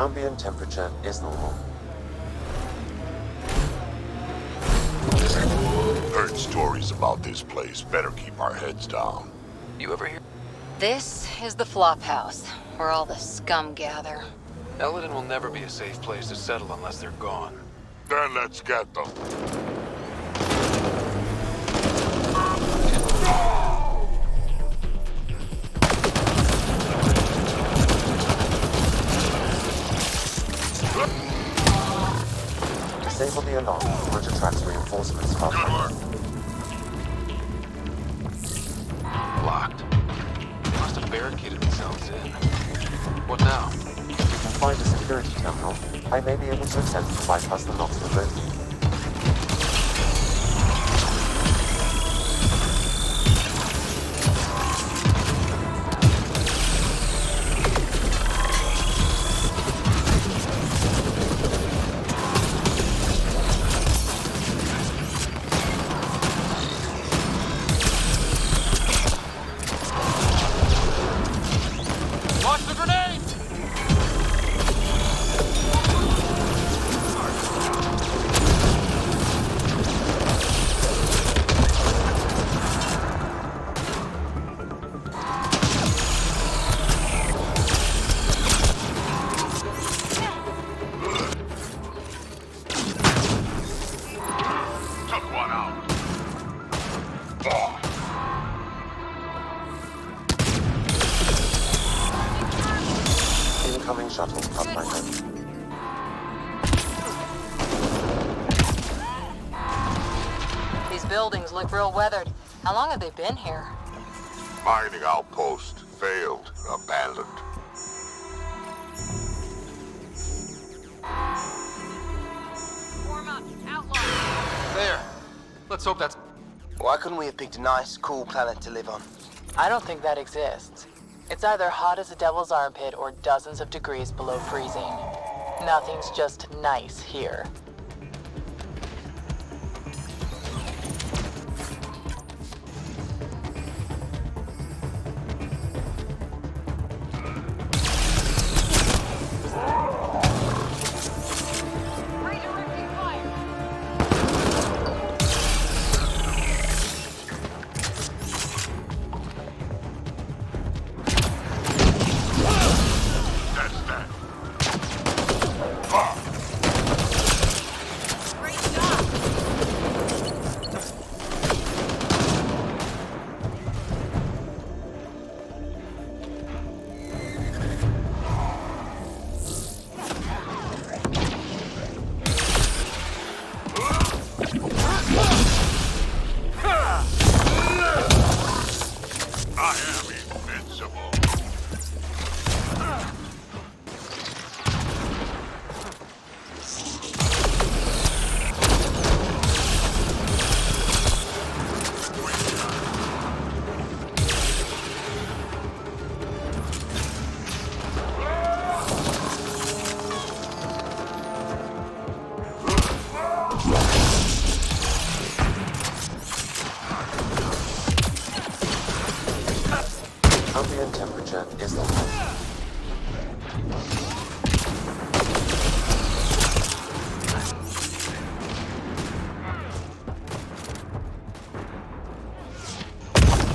ambient temperature is normal. Heard stories about this place. Better keep our heads down. You ever hear? This is the flop house, where all the scum gather. Eldon will never be a safe place to settle unless they're gone. Then let's get them. Disable the alarm, which attracts reinforcements from Good work. Locked. They must have barricaded themselves in. What now? If you can find a security terminal, I may be able to attempt to bypass the locks remotely. Watch the grenade! Took one out. Oh. Incoming shuttle, Pathfinder. These buildings look real weathered. How long have they been here? Mining outpost. Failed. Abandoned. Warm up, outlaw. There. Let's hope that's... Why couldn't we have picked a nice, cool planet to live on? I don't think that exists. It's either hot as a devil's armpit or dozens of degrees below freezing. Nothing's just nice here. That's that. Ah. I am invincible. Ambient temperature is normal.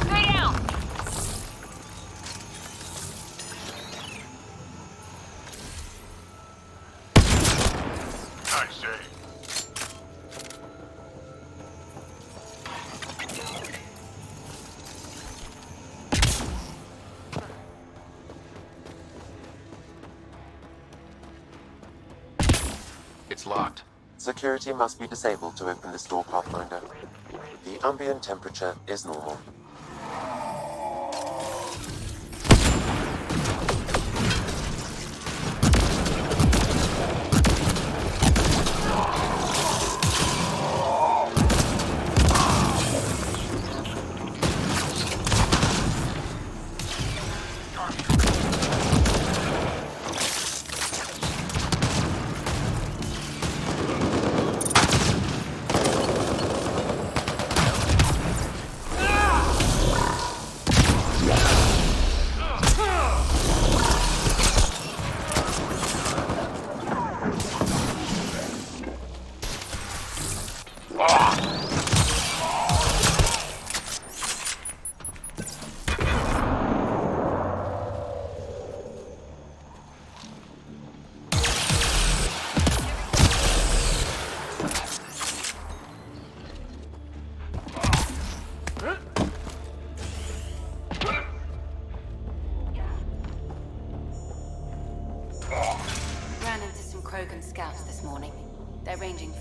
Stay down! Nice save. It's locked. Security must be disabled to open this door, Pathfinder. The ambient temperature is normal.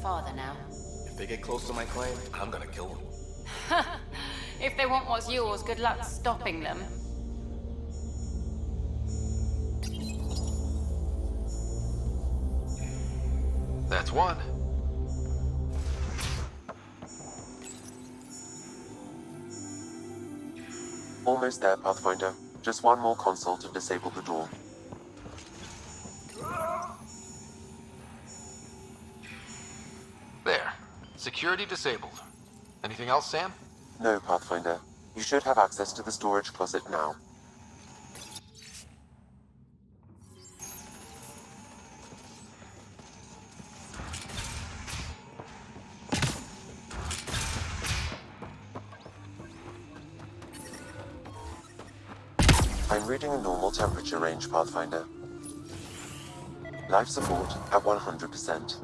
father now. If they get close to my claim, I'm gonna kill them. If they want what's yours, good luck stopping them. That's one. Almost there, Pathfinder. Just one more console to disable the door. There. Security disabled. Anything else, Sam? No, Pathfinder. You should have access to the storage closet now. I'm reading a normal temperature range, Pathfinder. Life support at 100%.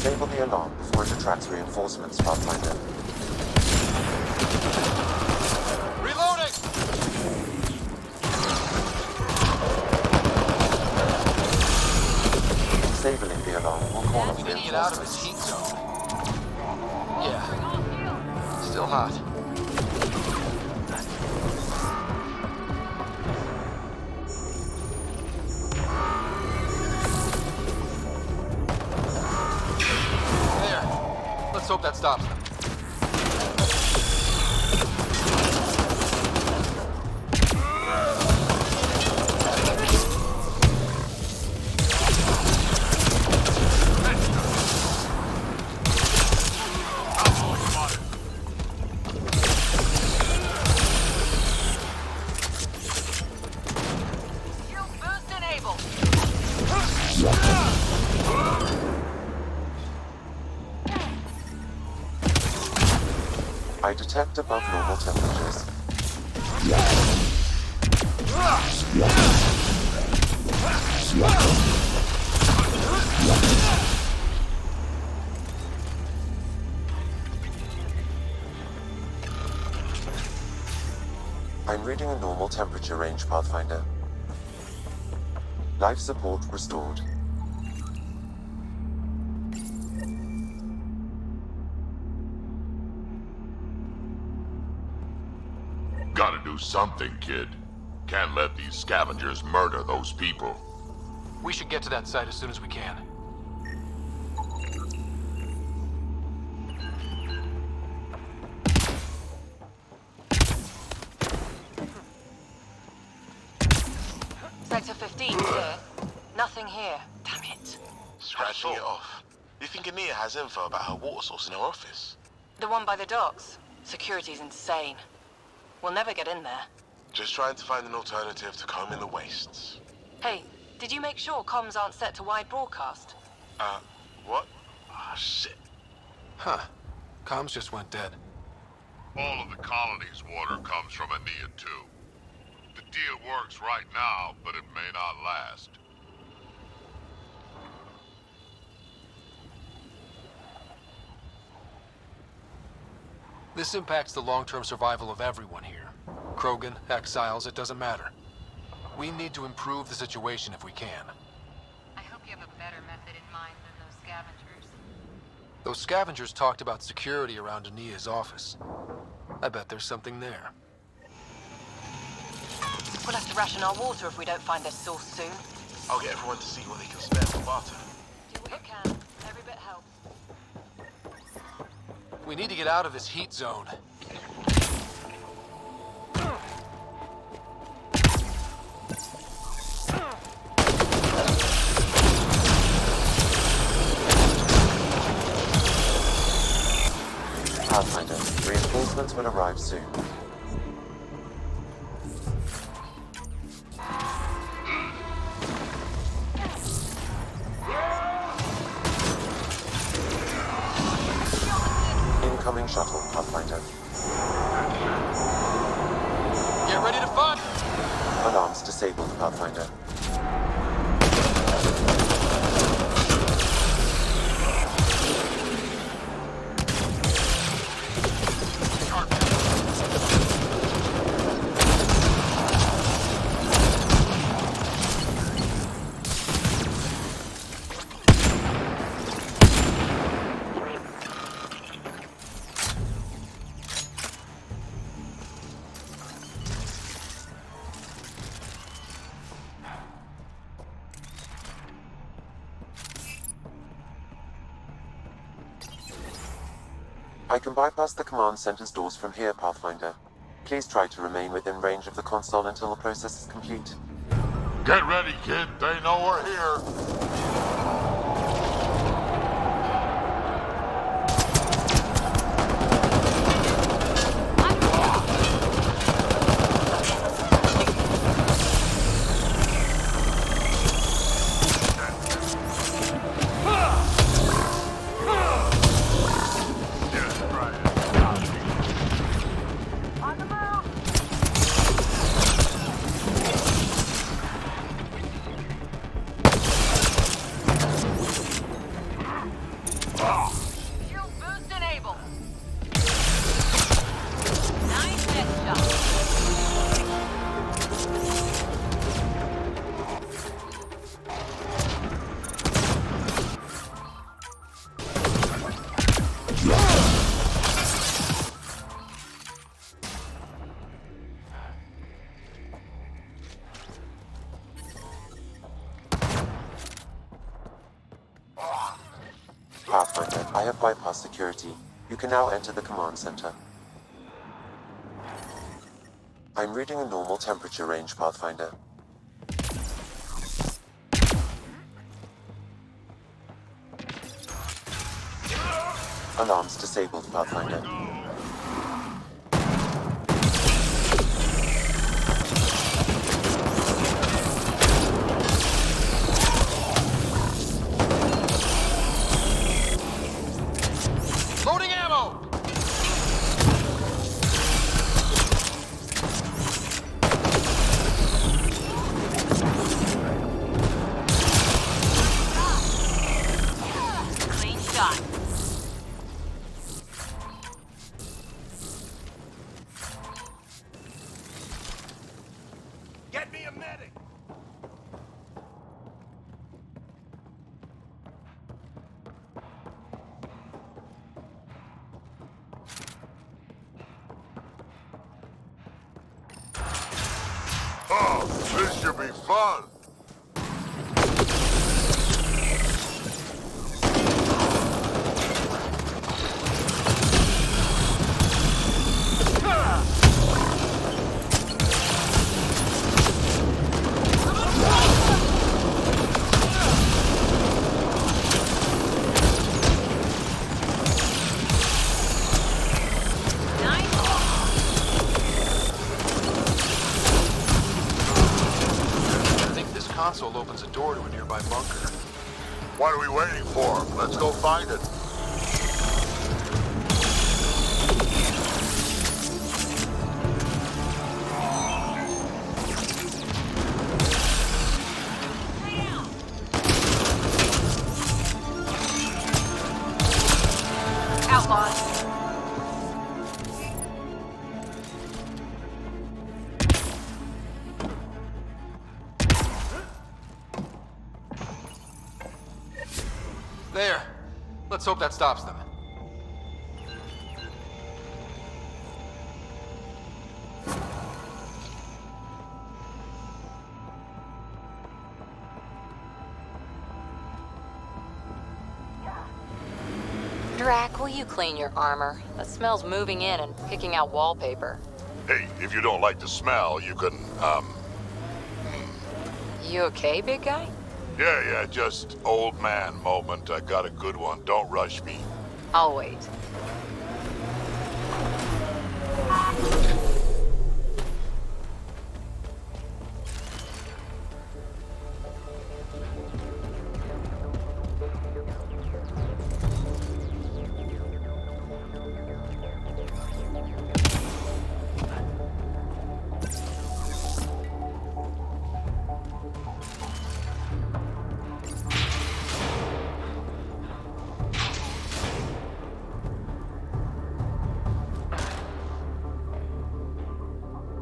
Disable the alarm before it attracts reinforcements, Pathfinder. Reloading! Disabling the alarm will call off We need to get out of this reinforcements. heat zone. Yeah. Still hot. There. Let's hope that stops them. I detect above normal temperatures. I'm reading a normal temperature range, Pathfinder. Life support restored. Gotta do something, kid. Can't let these scavengers murder those people. We should get to that site as soon as we can. Sector 15 clear. Nothing here. Damn it. Scratching it off. You think Ania has info about her water source in her office? The one by the docks. Security's insane. We'll never get in there. Just trying to find an alternative to combing the wastes. Hey, did you make sure comms aren't set to wide broadcast? What? Ah, shit. Huh. Comms just went dead. All of the colony's water comes from Ania, too. The deal works right now, but it may not last. This impacts the long-term survival of everyone here. Krogan, exiles, it doesn't matter. We need to improve the situation if we can. I hope you have a better method in mind than those scavengers. Those scavengers talked about security around Ania's office. I bet there's something there. We'll have to ration our water if we don't find their source soon. I'll get everyone to see what they can spare for barter. Do what you can. Every bit helps. We need to get out of this heat zone. Pathfinder, reinforcements will arrive soon. Incoming shuttle, Pathfinder. Get ready to fight! Alarms disabled, Pathfinder. I can bypass the command center's doors from here, Pathfinder. Please try to remain within range of the console until the process is complete. Get ready, kid. They know we're here. Shield boost enabled. Nice headshot. Pathfinder, I have bypassed security. You can now enter the command center. I'm reading a normal temperature range, Pathfinder. Alarms disabled, Pathfinder. Loading ammo! Clean shot. Get me a medic! Oh, this should be fun. I think this console opens a door to a nearby bunker. What are we waiting for? Let's go find it. Outlaws. There. Let's hope that stops them. Drac, will you clean your armor? That smells moving in and picking out wallpaper. Hey, if you don't like the smell, you can, You okay, big guy? Yeah, just old man moment. I got a good one. Don't rush me. I'll wait.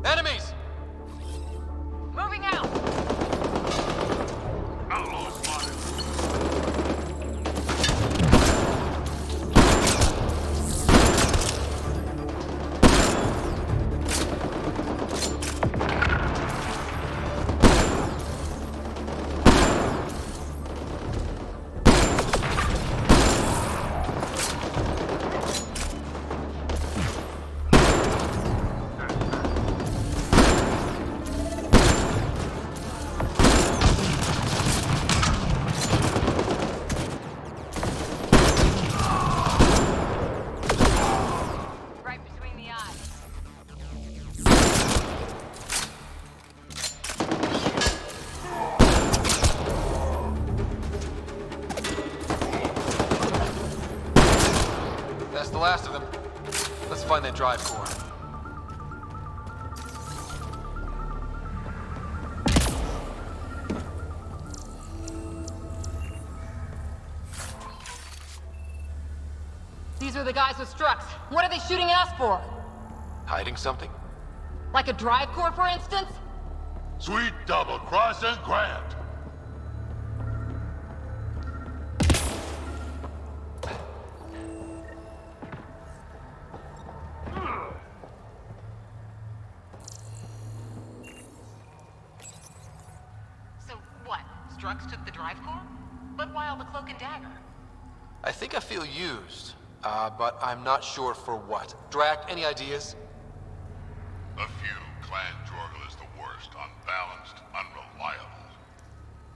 Enemies! Moving out! Outlaw spotted. Right between the eyes. That's the last of them. Let's find that drive core. These are the guys with Strux. What are they shooting at us for? Hiding something? Like a drive core, for instance? Sweet double cross and Grant. So what? Strux took the drive core? But why all the cloak and dagger? I think I feel used, but I'm not sure for what. Drac, any ideas? A few. Clan Jorgel is the worst. Unbalanced, unreliable.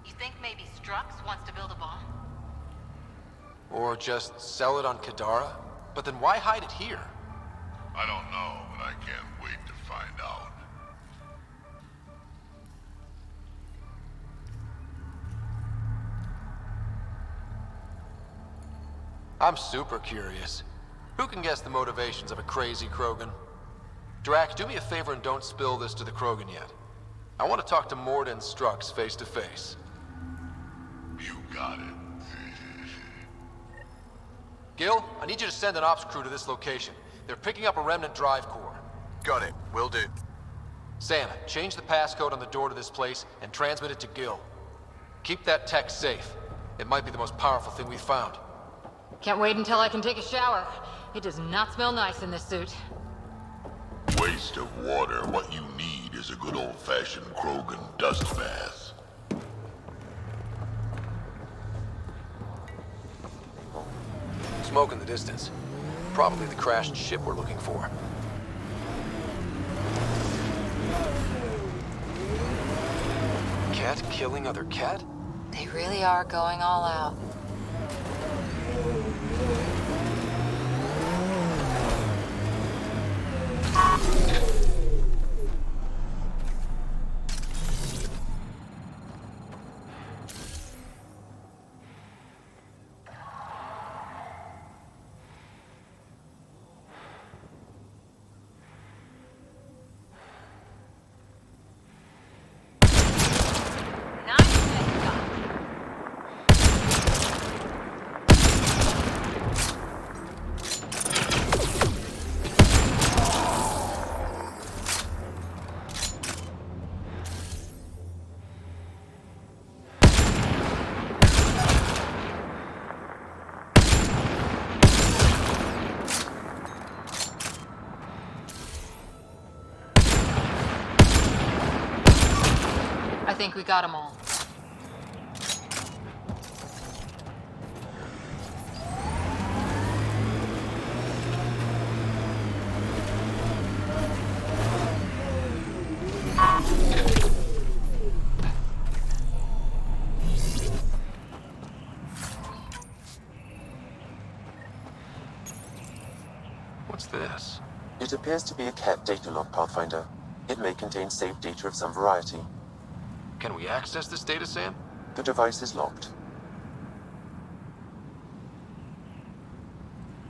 You think maybe Strux wants to build a bomb? Or just sell it on Kadara? But then why hide it here? I don't know, but I can't wait to find out. I'm super curious. Who can guess the motivations of a crazy Krogan? Drac, do me a favor and don't spill this to the Krogan yet. I want to talk to Mord and Strux face to face. You got it. Gil, I need you to send an ops crew to this location. They're picking up a remnant drive core. Got it. Will do. Sam, change the passcode on the door to this place and transmit it to Gil. Keep that tech safe. It might be the most powerful thing we've found. Can't wait until I can take a shower. It does not smell nice in this suit. Waste of water. What you need is a good old-fashioned Krogan dust bath. Smoke in the distance. Probably the crashed ship we're looking for. Cat killing other cat? They really are going all out. I think we got them all. this? It appears to be a Ket data log, Pathfinder. It may contain saved data of some variety. Can we access this data, Sam? The device is locked.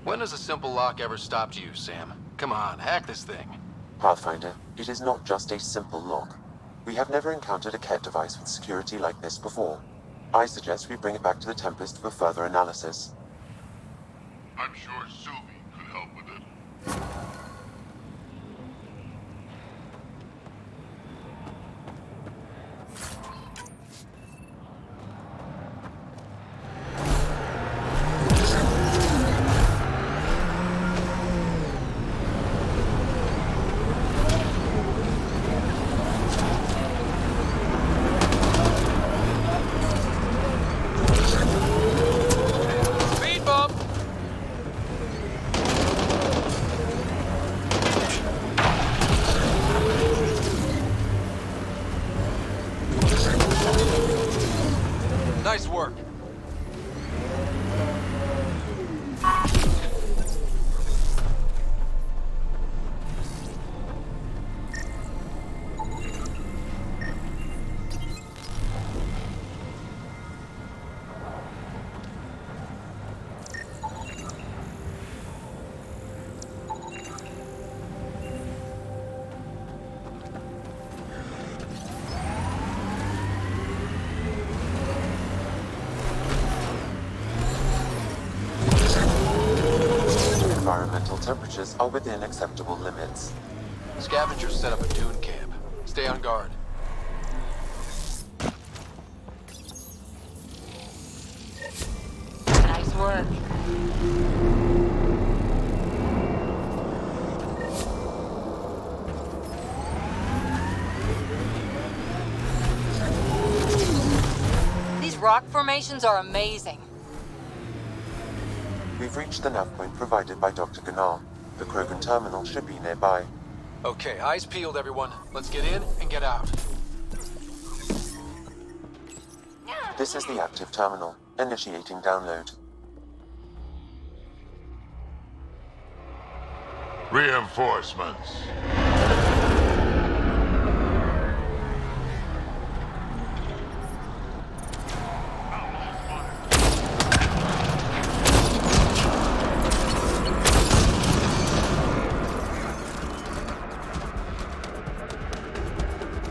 When has a simple lock ever stopped you, Sam? Come on, hack this thing. Pathfinder, it is not just a simple lock. We have never encountered a Ket device with security like this before. I suggest we bring it back to the Tempest for further analysis. I'm sure Suvi could help with it. Speed bump! Nice work. Environmental temperatures are within acceptable limits. Scavengers set up a dune camp. Stay on guard. Nice work. These rock formations are amazing. We've reached the nav point provided by Dr. Gunnar. The Krogan terminal should be nearby. Okay, eyes peeled, everyone. Let's get in and get out. This is the active terminal. Initiating download. Reinforcements.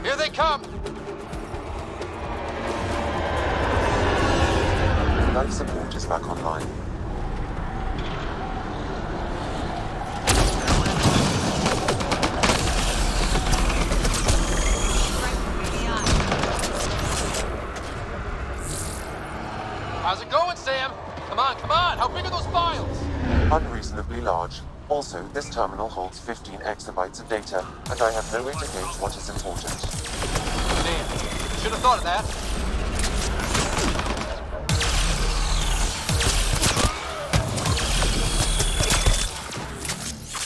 Here they come! Life support is back online. How's it going, Sam? Come on, come on! How big are those files? Unreasonably large. Also, this terminal holds 15 exabytes of data, and I have no way to gauge what is important. Damn, should have thought of that.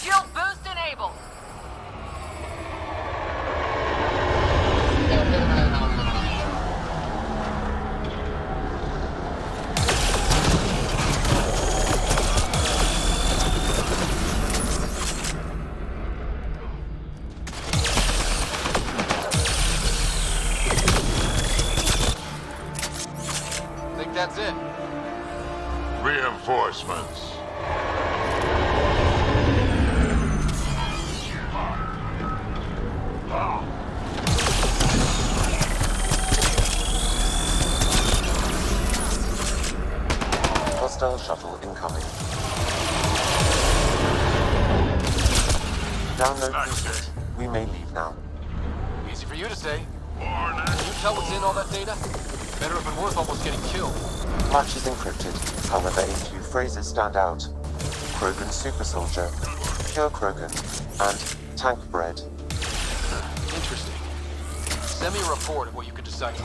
Shield boost enabled. Think that's it. Reinforcements. Hostile shuttle incoming. Download complete. We may leave now. Easy for you to say. Can you tell what's in all that data? Better have been worth almost getting killed. Much is encrypted. However, a few phrases stand out. Krogan super soldier, pure Krogan, and tank bread. Interesting. Send me a report of what you could decipher.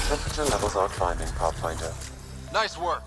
Temperature levels are climbing, Pathfinder. Nice work.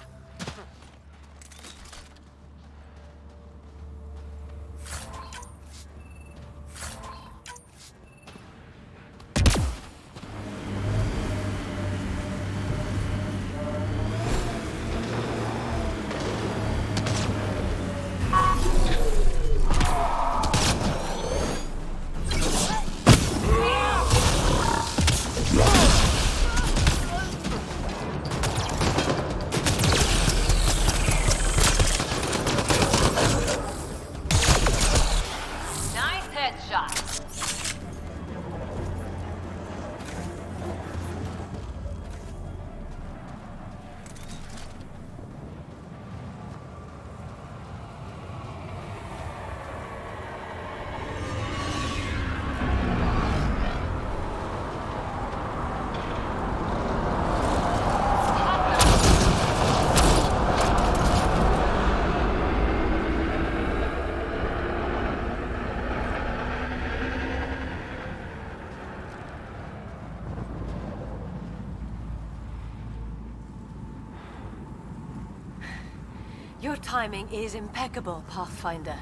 Your timing is impeccable, Pathfinder.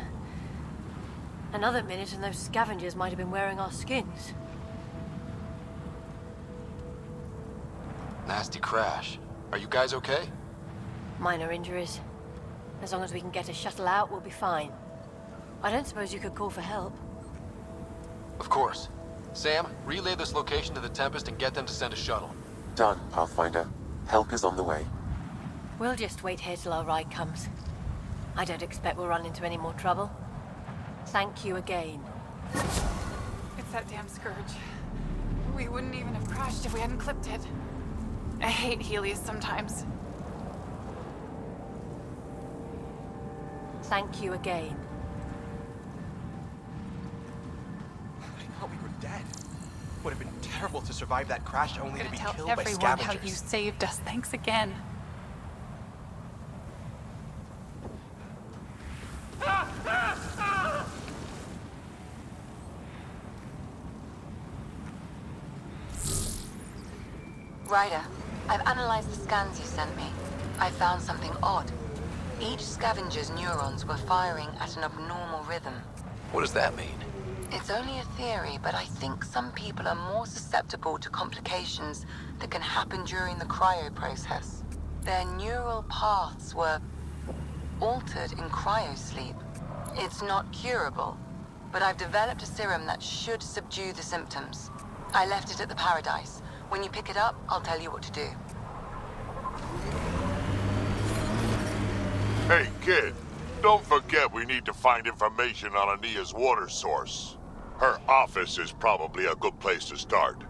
Another minute and those scavengers might have been wearing our skins. Nasty crash. Are you guys okay? Minor injuries. As long as we can get a shuttle out, we'll be fine. I don't suppose you could call for help. Of course. Sam, relay this location to the Tempest and get them to send a shuttle. Done, Pathfinder. Help is on the way. We'll just wait here till our ride comes. I don't expect we'll run into any more trouble. Thank you again. It's that damn scourge. We wouldn't even have crashed if we hadn't clipped it. I hate Helios sometimes. Thank you again. I thought we were dead. Would have been terrible to survive that crash only to be Tell killed by everyone scavengers. how you saved us. Thanks again. Ryder, I've analyzed the scans you sent me. I found something odd. Each scavenger's neurons were firing at an abnormal rhythm. What does that mean? It's only a theory, but I think some people are more susceptible to complications that can happen during the cryo process. Their neural paths were altered in cryosleep. It's not curable, but I've developed a serum that should subdue the symptoms. I left it at the Paradise. When you pick it up, I'll tell you what to do. Hey, kid. Don't forget we need to find information on Ania's water source. Her office is probably a good place to start.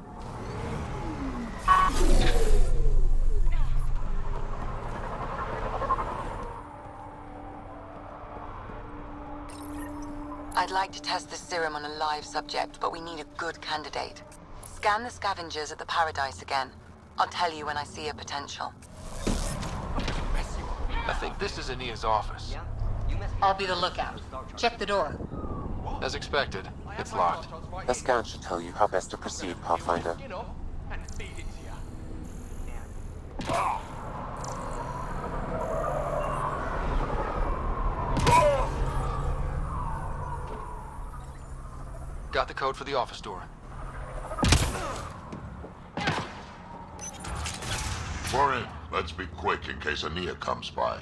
I'd like to test the serum on a live subject, but we need a good candidate. Scan the scavengers at the Paradise again. I'll tell you when I see a potential. I think this is Ania's office. I'll be the lookout. Check the door. As expected, it's locked. The scan should tell you how best to proceed, Pathfinder. Got the code for the office door. We're in. Let's be quick in case Ania comes by.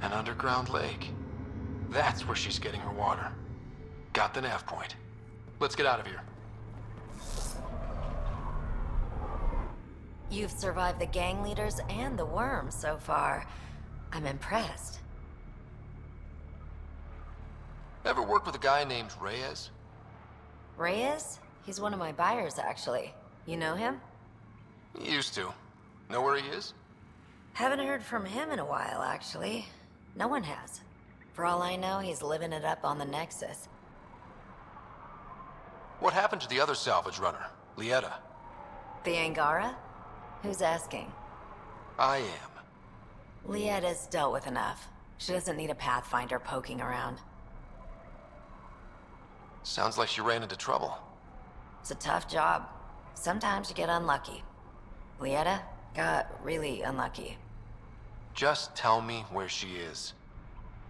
An underground lake. That's where she's getting her water. Got the nav point. Let's get out of here. You've survived the gang leaders and the worms so far. I'm impressed. Ever work with a guy named Reyes? Reyes? He's one of my buyers, actually. You know him? Used to. Know where he is? Haven't heard from him in a while, actually. No one has. For all I know, he's living it up on the Nexus. What happened to the other salvage runner, Lieta? The Angara? Who's asking? I am. Lieta's dealt with enough. She doesn't need a Pathfinder poking around. Sounds like she ran into trouble. It's a tough job. Sometimes you get unlucky. Lieta got really unlucky. Just tell me where she is.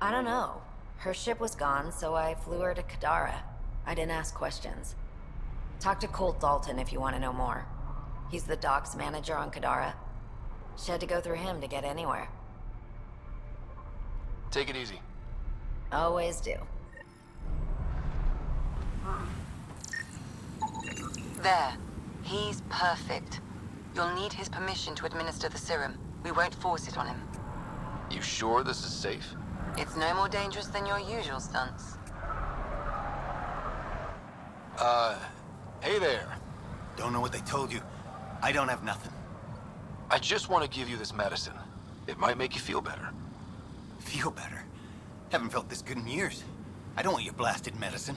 I don't know. Her ship was gone, so I flew her to Kadara. I didn't ask questions. Talk to Colt Dalton if you want to know more. He's the docks manager on Kadara. She had to go through him to get anywhere. Take it easy. Always do. There. He's perfect. You'll need his permission to administer the serum. We won't force it on him. You sure this is safe? It's no more dangerous than your usual stunts. Hey there. Don't know what they told you. I don't have nothing. I just want to give you this medicine. It might make you feel better. Feel better? Haven't felt this good in years. I don't want your blasted medicine.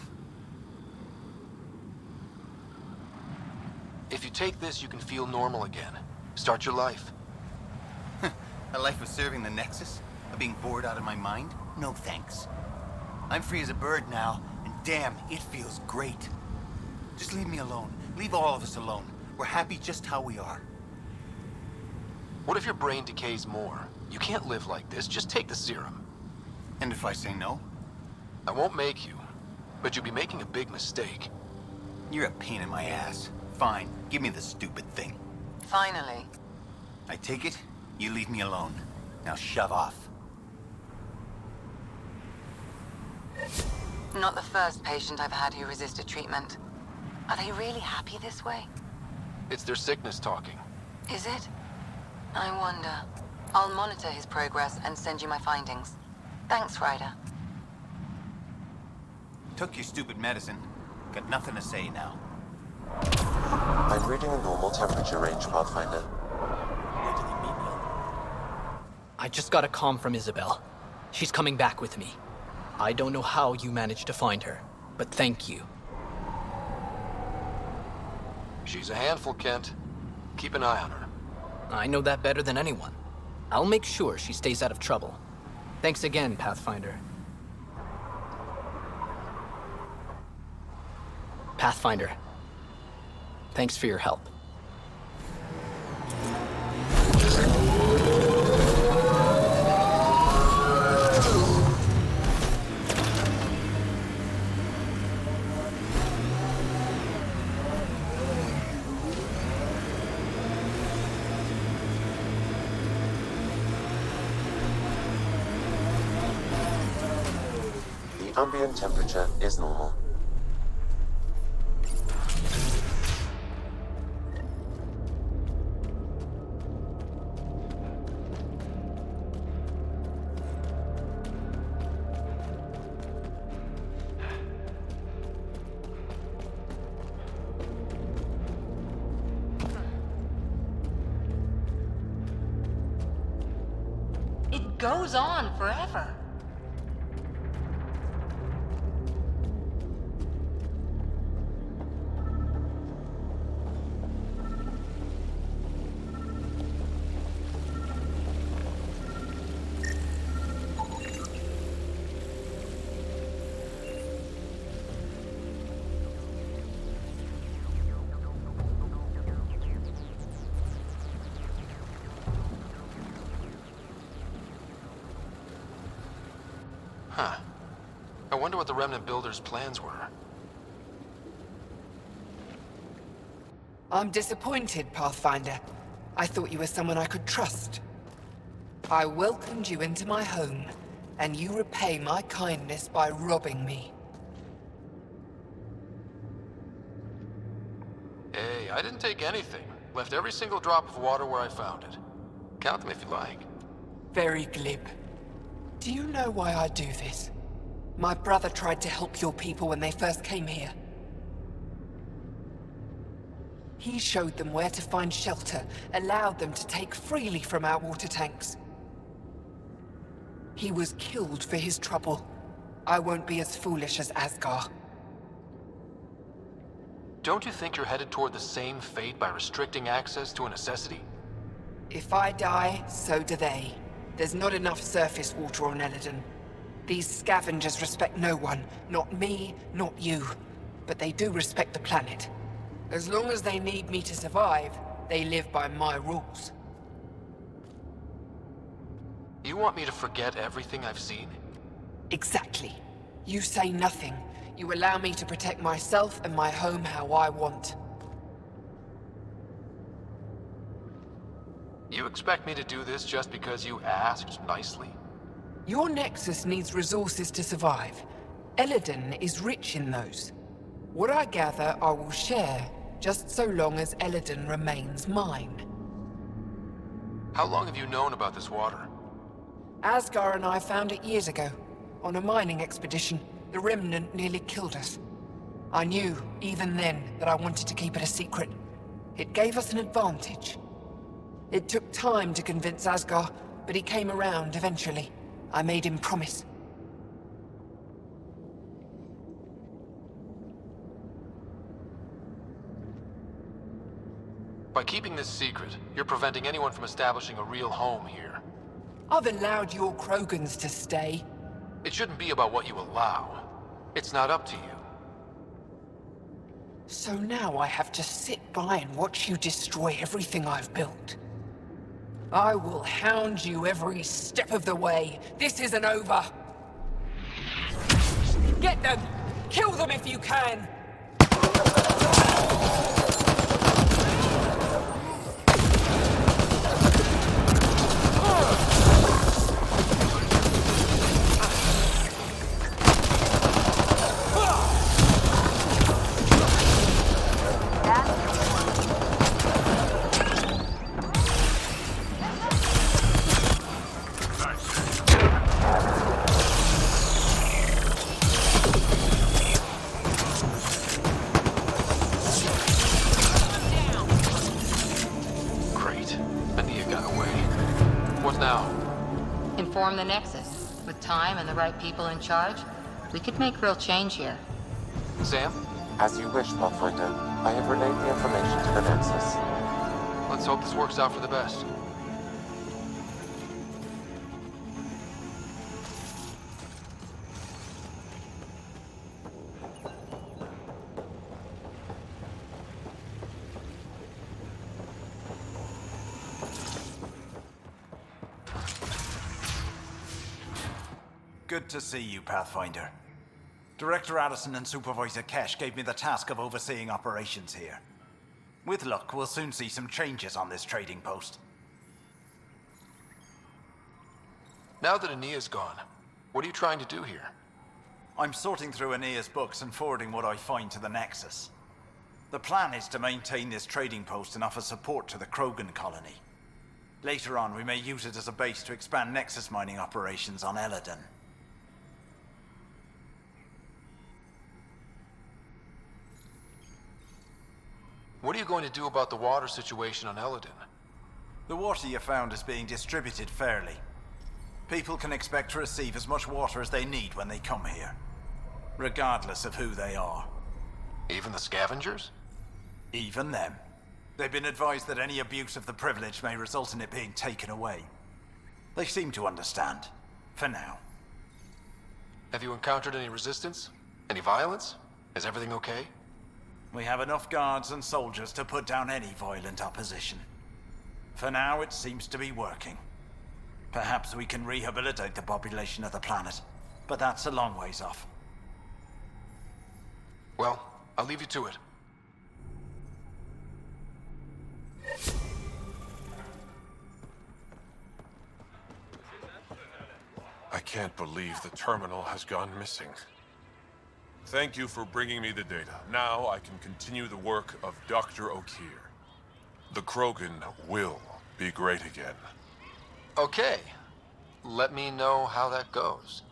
If you take this, you can feel normal again. Start your life. A life of serving the Nexus? Of being bored out of my mind? No thanks. I'm free as a bird now, and damn, it feels great. Just leave me alone. Leave all of us alone. We're happy just how we are. What if your brain decays more? You can't live like this. Just take the serum. And if I say no? I won't make you, but you'd be making a big mistake. You're a pain in my ass. Fine, give me the stupid thing. Finally. I take it, you leave me alone. Now shove off. Not the first patient I've had who resisted treatment. Are they really happy this way? It's their sickness talking. Is it? I wonder. I'll monitor his progress and send you my findings. Thanks, Ryder. Took your stupid medicine. Got nothing to say now. I'm reading a normal temperature range, Pathfinder. I just got a comm from Isabel. She's coming back with me. I don't know how you managed to find her, but thank you. She's a handful, Kent. Keep an eye on her. I know that better than anyone. I'll make sure she stays out of trouble. Thanks again, Pathfinder. Pathfinder, thanks for your help. The ambient temperature is normal. It goes on forever. Huh. I wonder what the Remnant Builders' plans were. I'm disappointed, Pathfinder. I thought you were someone I could trust. I welcomed you into my home, and you repay my kindness by robbing me. Hey, I didn't take anything. Left every single drop of water where I found it. Count them if you like. Very glib. Do you know why I do this? My brother tried to help your people when they first came here. He showed them where to find shelter, allowed them to take freely from our water tanks. He was killed for his trouble. I won't be as foolish as Asgar. Don't you think you're headed toward the same fate by restricting access to a necessity? If I die, so do they. There's not enough surface water on Eladon. These scavengers respect no one. Not me, not you. But they do respect the planet. As long as they need me to survive, they live by my rules. You want me to forget everything I've seen? Exactly. You say nothing. You allow me to protect myself and my home how I want. You expect me to do this just because you asked nicely? Your Nexus needs resources to survive. Eladon is rich in those. What I gather, I will share, just so long as Eladon remains mine. How long have you known about this water? Asgar and I found it years ago. On a mining expedition, the Remnant nearly killed us. I knew, even then, that I wanted to keep it a secret. It gave us an advantage. It took time to convince Asgar, but he came around eventually. I made him promise. By keeping this secret, you're preventing anyone from establishing a real home here. I've allowed your Krogans to stay. It shouldn't be about what you allow. It's not up to you. So now I have to sit by and watch you destroy everything I've built. I will hound you every step of the way. This isn't over. Get them! Kill them if you can! Inform the Nexus. With time and the right people in charge, we could make real change here. Sam? As you wish, Pathfinder. I have relayed the information to the Nexus. Let's hope this works out for the best. Good to see you, Pathfinder. Director Addison and Supervisor Kesh gave me the task of overseeing operations here. With luck, we'll soon see some changes on this trading post. Now that Aenea's gone, what are you trying to do here? I'm sorting through Aenea's books and forwarding what I find to the Nexus. The plan is to maintain this trading post and offer support to the Krogan colony. Later on, we may use it as a base to expand Nexus mining operations on Eladon. What are you going to do about the water situation on Eladon? The water you found is being distributed fairly. People can expect to receive as much water as they need when they come here, regardless of who they are. Even the scavengers? Even them. They've been advised that any abuse of the privilege may result in it being taken away. They seem to understand, for now. Have you encountered any resistance? Any violence? Is everything okay? We have enough guards and soldiers to put down any violent opposition. For now, it seems to be working. Perhaps we can rehabilitate the population of the planet, but that's a long ways off. Well, I'll leave you to it. I can't believe the terminal has gone missing. Thank you for bringing me the data. Now I can continue the work of Dr. O'Keir. The Krogan will be great again. Okay. Let me know how that goes.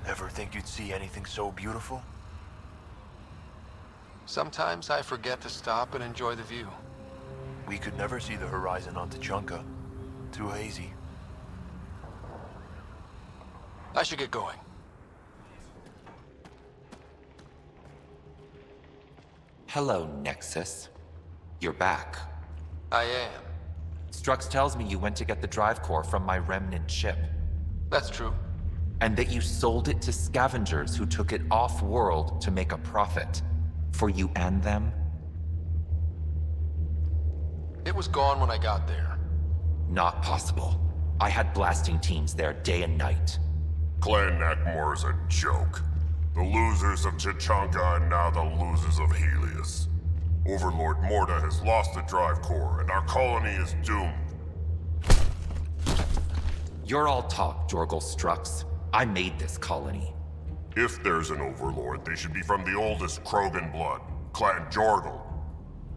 Ever think you'd see anything so beautiful? Sometimes I forget to stop and enjoy the view. We could never see the horizon on Tuchanka. Too hazy. I should get going. Hello, Nexus. You're back. I am. Strux tells me you went to get the drive core from my remnant ship. That's true. And that you sold it to scavengers who took it off-world to make a profit. For you and them? It was gone when I got there. Not possible. I had blasting teams there day and night. Clan Nakmor is a joke. The losers of Tuchanka and now the losers of Helios. Overlord Morta has lost the drive core, and our colony is doomed. You're all talk, Jorgal Strux. I made this colony. If there's an Overlord, they should be from the oldest Krogan blood, Clan Jorgal.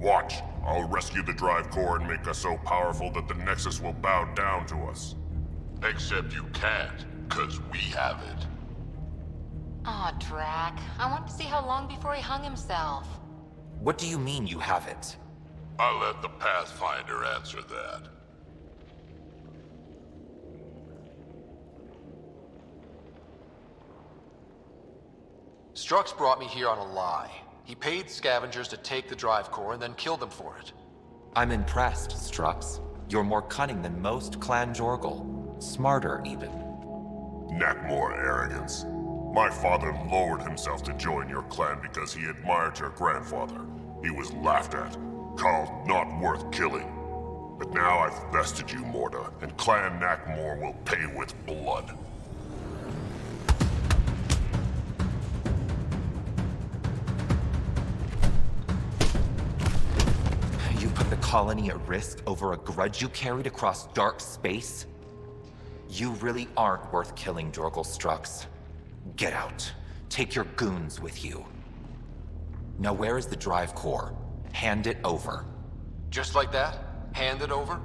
Watch, I'll rescue the drive core and make us so powerful that the Nexus will bow down to us. Except you can't, 'cause we have it. Aw, Drac. I want to see how long before he hung himself. What do you mean you have it? I'll let the Pathfinder answer that. Strux brought me here on a lie. He paid scavengers to take the drive core and then killed them for it. I'm impressed, Strux. You're more cunning than most Clan Jorgal. Smarter, even. Nakmor arrogance. My father lowered himself to join your clan because he admired your grandfather. He was laughed at, called not worth killing. But now I've bested you, Morda, and Clan Nakmor will pay with blood. You put the colony at risk over a grudge you carried across dark space? You really aren't worth killing, Jorgal Strux. Get out. Take your goons with you. Now where is the drive core? Hand it over. Just like that? Hand it over?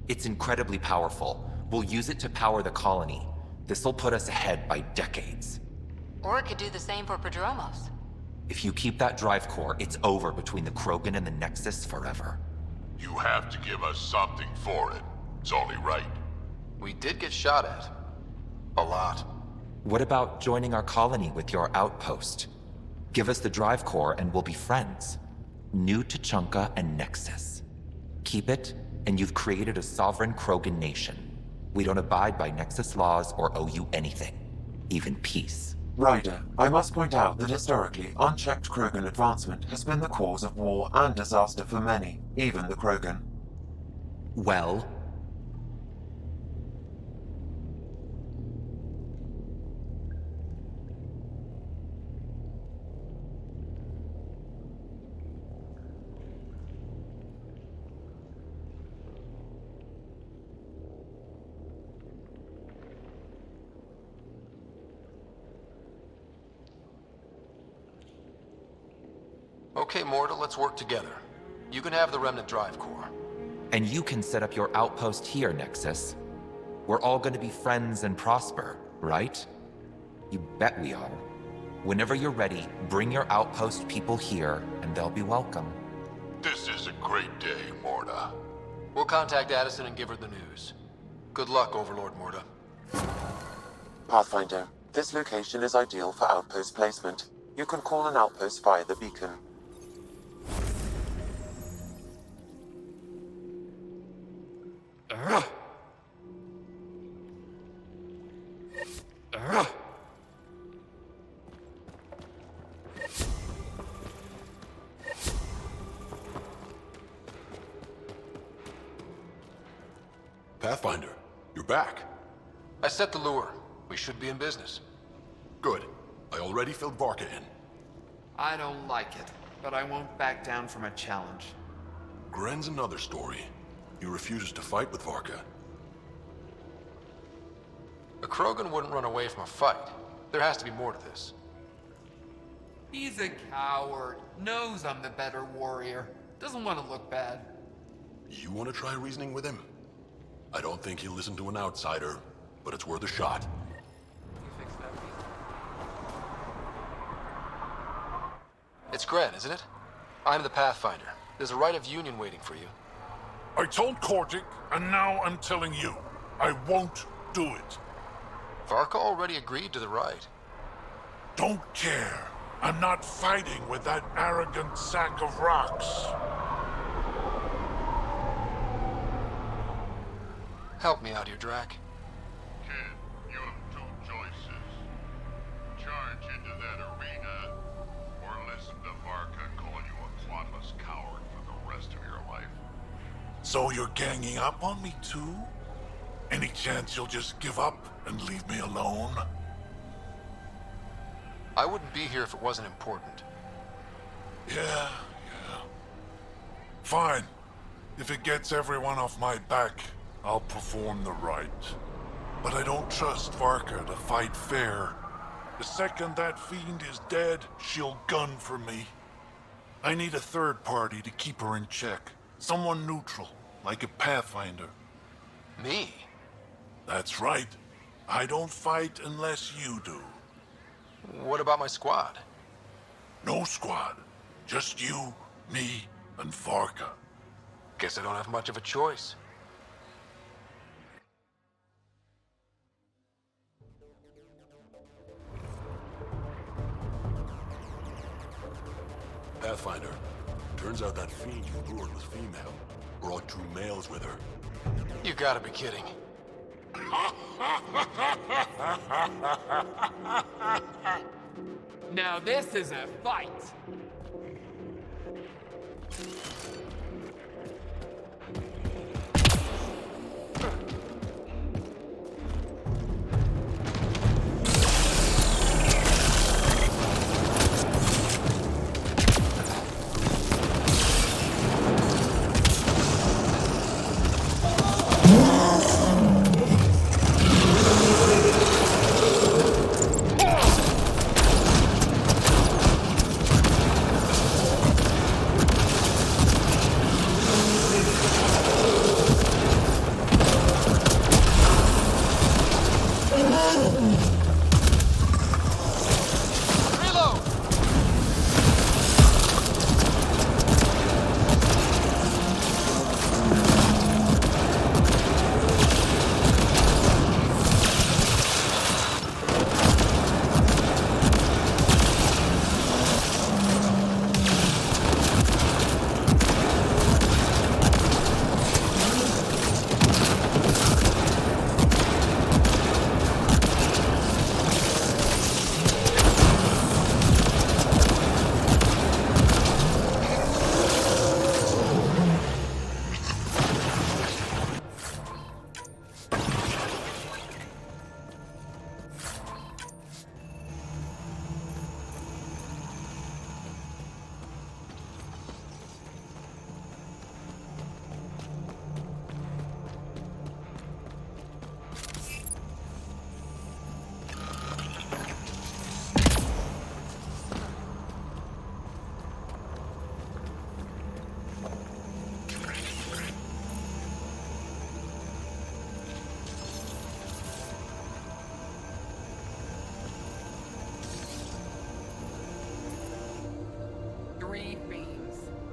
It's incredibly powerful. We'll use it to power the colony. This'll put us ahead by decades. Or it could do the same for Prodromos. If you keep that drive core, it's over between the Krogan and the Nexus forever. You have to give us something for it. It's only right. We did get shot at. A lot. What about joining our colony with your outpost? Give us the drive core and we'll be friends. New to Chunka and Nexus. Keep it, and you've created a sovereign Krogan nation. We don't abide by Nexus laws or owe you anything. Even peace. Ryder, I must point out that historically, unchecked Krogan advancement has been the cause of war and disaster for many, even the Krogan. Well? Okay, Morta, let's work together. You can have the Remnant drive core. And you can set up your outpost here, Nexus. We're all gonna be friends and prosper, right? You bet we are. Whenever you're ready, bring your outpost people here, and they'll be welcome. This is a great day, Morda. We'll contact Addison and give her the news. Good luck, Overlord Morta. Pathfinder, this location is ideal for outpost placement. You can call an outpost via the beacon. Pathfinder, you're back. I set the lure. We should be in business. Good. I already filled Varka in. I don't like it, but I won't back down from a challenge. Gren's another story. He refuses to fight with Varka. A Krogan wouldn't run away from a fight. There has to be more to this. He's a coward. Knows I'm the better warrior. Doesn't want to look bad. You want to try reasoning with him? I don't think he'll listen to an outsider, but it's worth a shot. It's Gren, isn't it? I'm the Pathfinder. There's a right of union waiting for you. I told Kortik, and now I'm telling you. I won't do it. Varka already agreed to the right. Don't care. I'm not fighting with that arrogant sack of rocks. Help me out here, Drac. Kid, you have two choices. Charge into that arena, or listen to Varka calling you a thoughtless coward for the rest of your life. So you're ganging up on me too? Any chance you'll just give up and leave me alone? I wouldn't be here if it wasn't important. Yeah. Fine. If it gets everyone off my back, I'll perform the rite. But I don't trust Varka to fight fair. The second that fiend is dead, she'll gun for me. I need a third party to keep her in check. Someone neutral, like a Pathfinder. Me? That's right. I don't fight unless you do. What about my squad? No squad. Just you, me, and Varka. Guess I don't have much of a choice. Pathfinder, turns out that fiend you lured was female. brought 2 males with her. You gotta be kidding. Now this is a fight!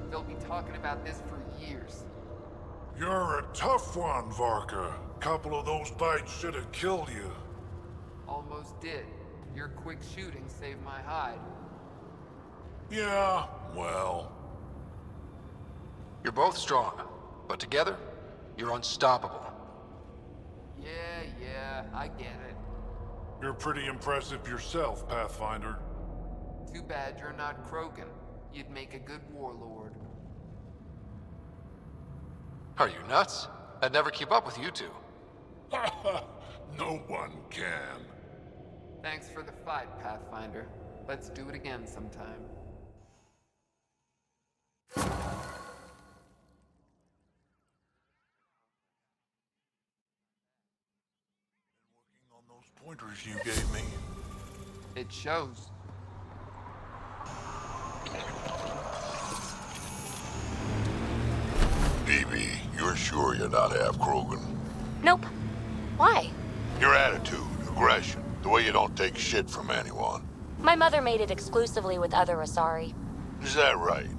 They'll be talking about this for years. You're a tough one, Varka. Couple of those bites should have killed you. Almost did. Your quick shooting saved my hide. Yeah, well... You're both strong, but together, you're unstoppable. Yeah, I get it. You're pretty impressive yourself, Pathfinder. Too bad you're not Krogan. You'd make a good warlord. Are you nuts? I'd never keep up with you two. No one can. Thanks for the fight, Pathfinder. Let's do it again sometime. On those pointers you gave me. It shows. DB, you're sure you're not half Krogan? Nope. Why? Your attitude, aggression, the way you don't take shit from anyone. My mother made it exclusively with other Asari. Is that right?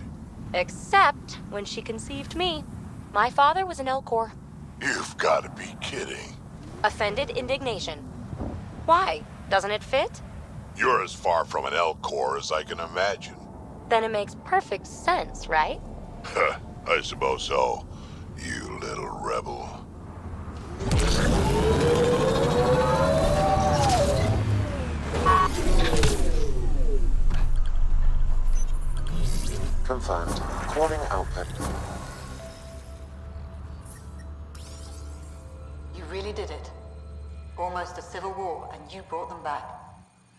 Except when she conceived me. My father was an Elcor. You've got to be kidding. Offended indignation. Why? Doesn't it fit? You're as far from an Elcor as I can imagine. Then it makes perfect sense, right? I suppose so. You little rebel. Confirmed. Calling output. You really did it. Almost a civil war, and you brought them back.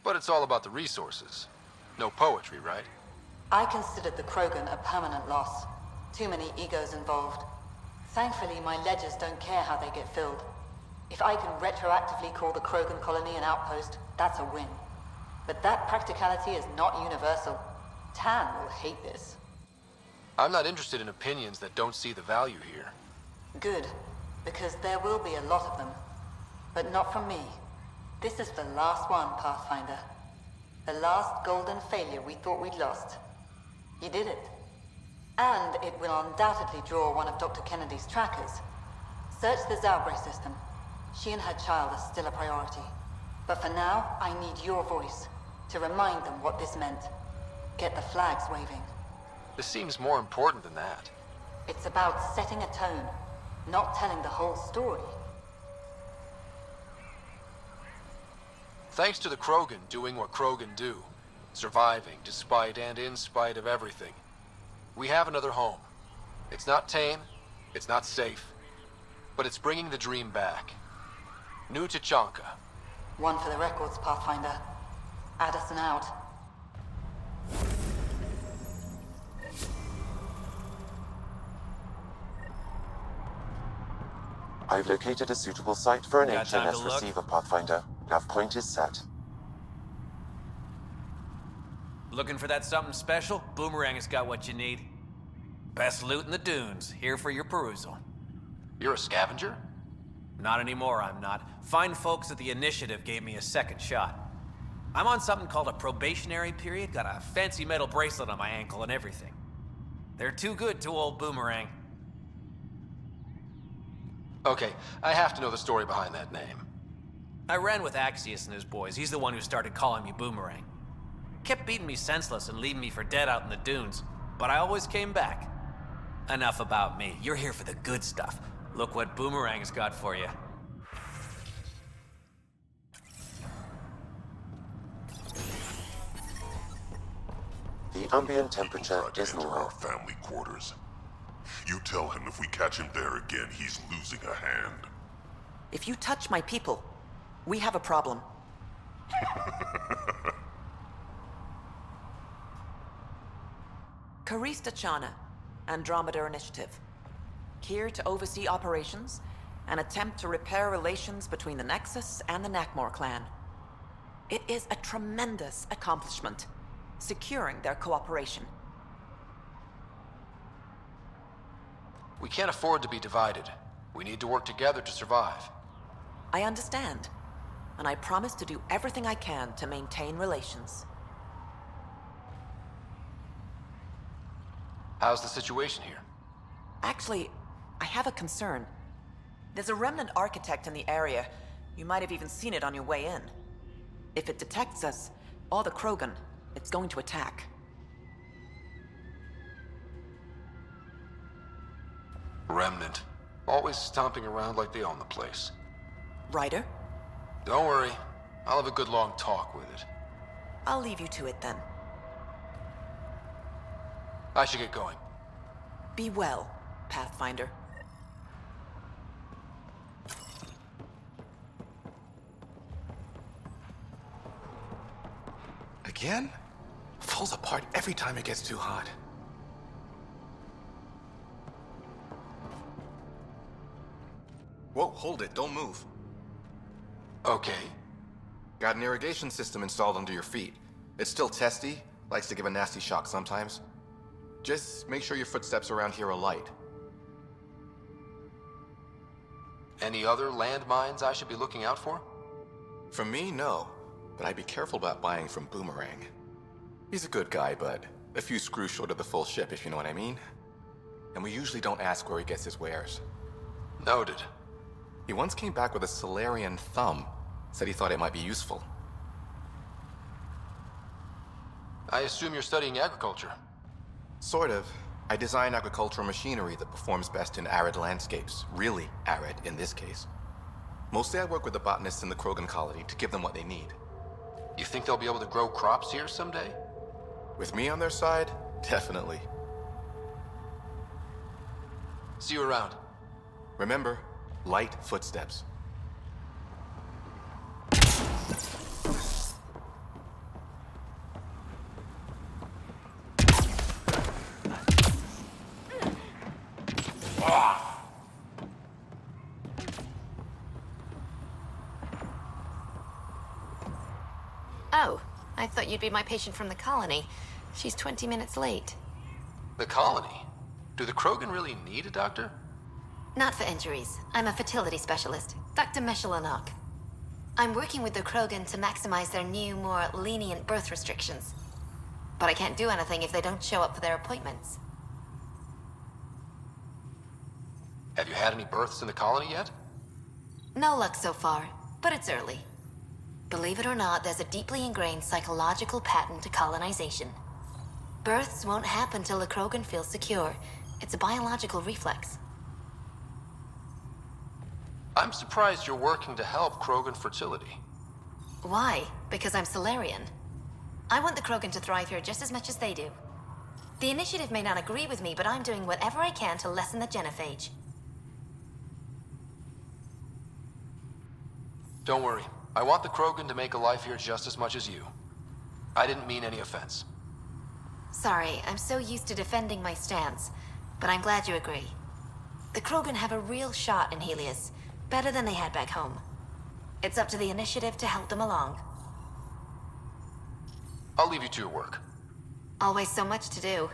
But it's all about the resources. No poetry, right? I considered the Krogan a permanent loss. Too many egos involved. Thankfully, my ledgers don't care how they get filled. If I can retroactively call the Krogan colony an outpost, that's a win. But that practicality is not universal. Tan will hate this. I'm not interested in opinions that don't see the value here. Good, because there will be a lot of them. But not from me. This is the last one, Pathfinder. The last golden failure we thought we'd lost. You did it. And it will undoubtedly draw one of Dr. Kennedy's trackers. Search the Zaubre system. She and her child are still a priority. But for now, I need your voice to remind them what this meant. Get the flags waving. This seems more important than that. It's about setting a tone, not telling the whole story. Thanks to the Krogan doing what Krogan do, surviving despite and in spite of everything, we have another home. It's not tame, it's not safe, but it's bringing the dream back. New Tachanka. One for the records, Pathfinder. Addison out. I've located a suitable site for an Got time to HMS look? receiver, Pathfinder. Nav point is set. Looking for that something special? Boomerang has got what you need. Best loot in the dunes, here for your perusal. You're a scavenger? Not anymore, I'm not. Fine folks at the Initiative gave me a second shot. I'm on something called a probationary period, got a fancy metal bracelet on my ankle and everything. They're too good to old Boomerang. Okay, I have to know the story behind that name. I ran with Axius and his boys. He's the one who started calling me Boomerang. Kept beating me senseless and leaving me for dead out in the dunes, but I always came back. Enough about me. You're here for the good stuff. Look what Boomerang's got for you. The ambient temperature is Enter normal. our family quarters. You tell him if we catch him there again, he's losing a hand. If you touch my people, we have a problem. Karista Chana, Andromeda Initiative. Here to oversee operations and attempt to repair relations between the Nexus and the Nakmor clan. It is a tremendous accomplishment, securing their cooperation. We can't afford to be divided. We need to work together to survive. I understand, and I promise to do everything I can to maintain relations. How's the situation here? Actually, I have a concern. There's a remnant architect in the area. You might have even seen it on your way in. If it detects us, or the Krogan, it's going to attack. Remnant. Always stomping around like they own the place. Ryder? Don't worry. I'll have a good long talk with it. I'll leave you to it then. I should get going. Be well, Pathfinder. Again? Falls apart every time it gets too hot. Whoa, hold it, don't move. Okay. Got an irrigation system installed under your feet. It's still testy, likes to give a nasty shock sometimes. Just make sure your footsteps around here are light. Any other landmines I should be looking out for? From me, no. But I'd be careful about buying from Boomerang. He's a good guy, but a few screws short of the full ship, if you know what I mean. And we usually don't ask where he gets his wares. Noted. He once came back with a Solarian thumb. Said he thought it might be useful. I assume you're studying agriculture. Sort of. I design agricultural machinery that performs best in arid landscapes. Really arid, in this case. Mostly I work with the botanists in the Krogan colony to give them what they need. You think they'll be able to grow crops here someday? With me on their side, definitely. See you around. Remember, light footsteps. Oh, I thought you'd be my patient from the colony. She's 20 minutes late. The colony? Do the Krogan really need a doctor? Not for injuries. I'm a fertility specialist, Dr. Meshalanok. I'm working with the Krogan to maximize their new, more lenient birth restrictions. But I can't do anything if they don't show up for their appointments. Have you had any births in the colony yet? No luck so far, but it's early. Believe it or not, there's a deeply ingrained psychological pattern to colonization. Births won't happen till the Krogan feel secure, It's a biological reflex. I'm surprised you're working to help Krogan fertility. Why? Because I'm Solarian. I want the Krogan to thrive here just as much as they do. The Initiative may not agree with me, but I'm doing whatever I can to lessen the genophage. Don't worry. I want the Krogan to make a life here just as much as you. I didn't mean any offense. Sorry, I'm so used to defending my stance, but I'm glad you agree. The Krogan have a real shot in Helios, better than they had back home. It's up to the Initiative to help them along. I'll leave you to your work. Always so much to do.